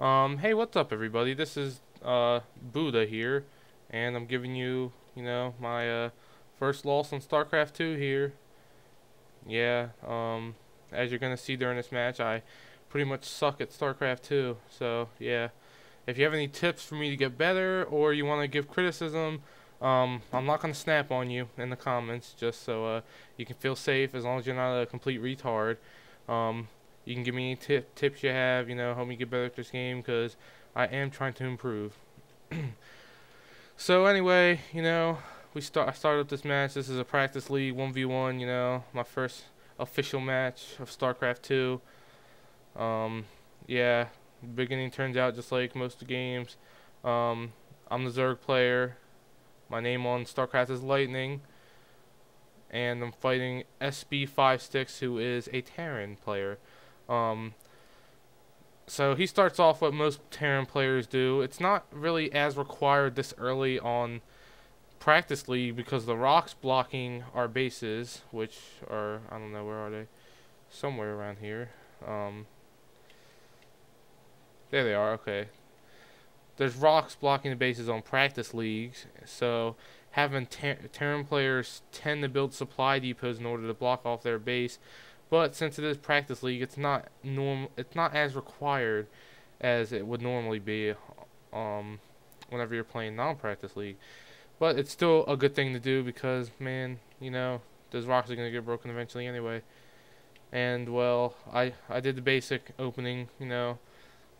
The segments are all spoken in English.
Hey, what's up, everybody? This is Buddha here, and I'm giving you, my first loss on Starcraft 2 here. Yeah, as you're gonna see during this match, I pretty much suck at Starcraft 2. So yeah, if you have any tips for me to get better, or you want to give criticism, I'm not gonna snap on you in the comments, just so you can feel safe as long as you're not a complete retard. Um, you can give me any tips you have, help me get better at this game, because I am trying to improve. So anyway, I started up this match. This is a practice league 1v1. My first official match of StarCraft 2. Um, yeah, beginning turns out just like most of the games. Um, I'm the Zerg player. My name on StarCraft is Lightning, and I'm fighting SB56, who is a Terran player. Um, so he starts off what most Terran players do. It's not really as required this early on practice league because the rocks blocking our bases, which are, I don't know, where are they? Somewhere around here. There they are. Okay. There's rocks blocking the bases on practice leagues, so having Terran players tend to build supply depots in order to block off their base. But since it is practice league, it's not It's not as required as it would normally be. Whenever you're playing non-practice league, but it's still a good thing to do because, man, those rocks are gonna get broken eventually anyway. And well, I did the basic opening,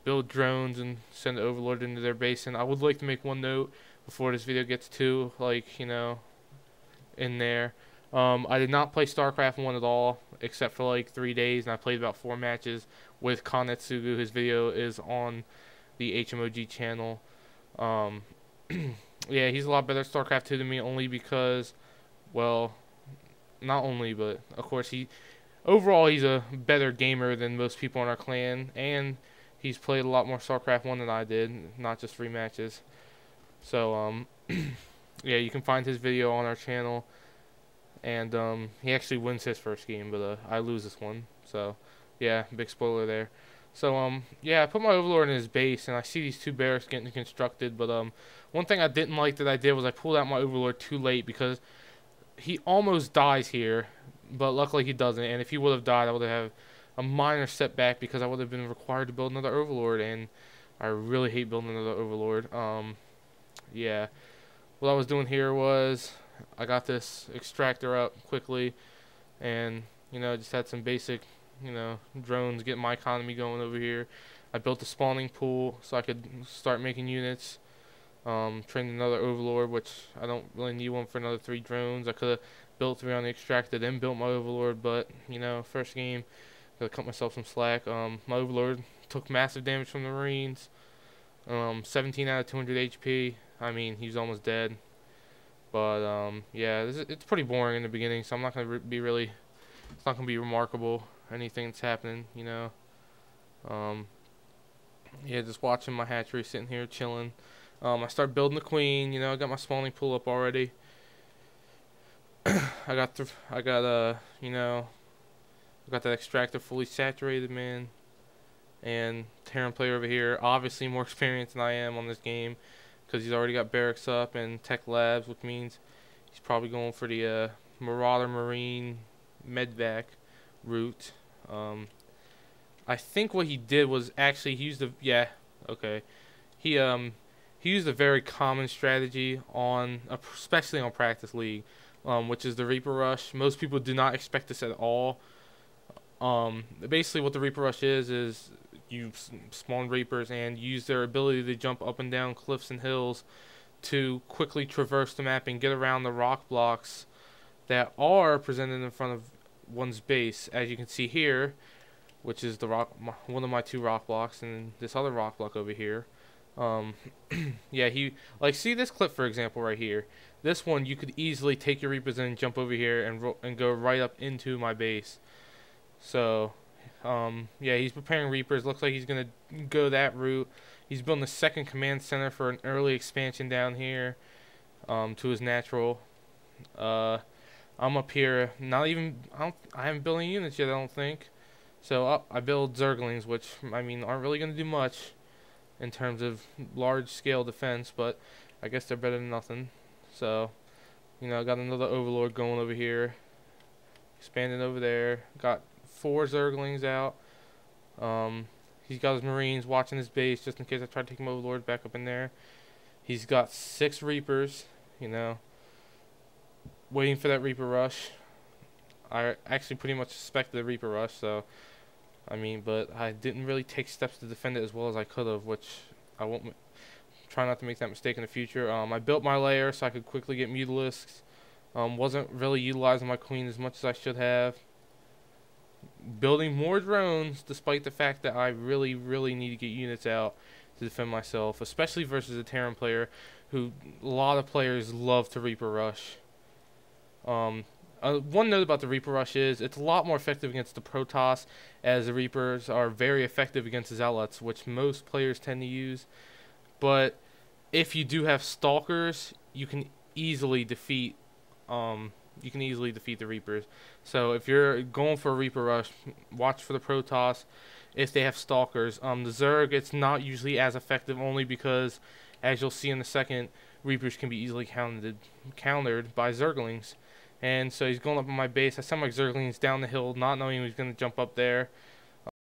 build drones and send the Overlord into their base. And I would like to make one note before this video gets too, in there. I did not play StarCraft 1 at all, except for like 3 days, and I played about 4 matches with Kanetsugu. His video is on the HMOG channel. Um, yeah, he's a lot better at StarCraft 2 than me, only because, well, not only, but of course overall he's a better gamer than most people in our clan, and he's played a lot more StarCraft 1 than I did, not just 3 matches. So, yeah, you can find his video on our channel, and he actually wins his first game, but I lose this one. So, yeah, big spoiler there. So, yeah, I put my Overlord in his base, and I see these 2 barracks getting constructed, but one thing I didn't like that I did was I pulled out my Overlord too late because he almost dies here, but luckily he doesn't. And if he would have died, I would have a minor setback because I would have been required to build another Overlord, and I really hate building another Overlord. Yeah, what I was doing here was I got this extractor up quickly, and just had some basic, drones getting my economy going over here. I built a spawning pool so I could start making units. Trained another Overlord, which I don't really need one for another 3 drones. I could have built 3 on the extractor, then built my Overlord, but first game, gotta cut myself some slack. My Overlord took massive damage from the Marines. 17 out of 200 HP. I mean, he's almost dead. But yeah, it's pretty boring in the beginning, so I'm not gonna be really. It's not gonna be remarkable. Anything that's happening, Yeah, just watching my hatchery, sitting here chilling. I start building the queen. I got my spawning pool up already. I got I got I got that extractor fully saturated, man. And Terran player over here, obviously more experienced than I am on this game, because he's already got barracks up and tech labs, which means he's probably going for the Marauder Marine medvac route. I think what he did was actually he used okay, he used a very common strategy on, especially on practice league, which is the Reaper Rush. Most people do not expect this at all. Basically, what the Reaper Rush is you spawn Reapers and use their ability to jump up and down cliffs and hills to quickly traverse the map and get around the rock blocks that are presented in front of one's base, as you can see here, which is one of my 2 rock blocks, and this other rock block over here. Yeah, see this clip, for example, right here. This one, you could easily take your Reapers in and jump over here and go right up into my base. So, yeah, he's preparing Reapers. Looks like he's gonna go that route. He's building a second command center for an early expansion down here, to his natural. I'm up here, I haven't built any units yet, I don't think. So, I build Zerglings, which, I mean, aren't really gonna do much. in terms of large-scale defense, but I guess they're better than nothing. So, you know, got another Overlord going over here, expanding over there. Got 4 Zerglings out. He's got his Marines watching his base just in case I try to take my Overlord back up in there. He's got 6 Reapers, you know, waiting for that Reaper rush. I actually pretty much suspected the Reaper rush, so I mean, but I didn't really take steps to defend it as well as I could have, which I won't try not to make that mistake in the future. I built my lair so I could quickly get Mutalisks. Wasn't really utilizing my queen as much as I should have. Building more drones, despite the fact that I really need to get units out to defend myself, especially versus a Terran player, who a lot of players love to Reaper rush. One note about the Reaper rush is it's a lot more effective against the Protoss, as the Reapers are very effective against the Zealots, which most players tend to use. But if you do have Stalkers, you can easily defeat the Reapers. So if you're going for a Reaper rush, watch for the Protoss if they have Stalkers. The Zerg, it's not usually as effective, only because, as you'll see in a second, Reapers can be easily countered by Zerglings. And so he's going up on my base. I sent my Zerglings down the hill, not knowing he was going to jump up there.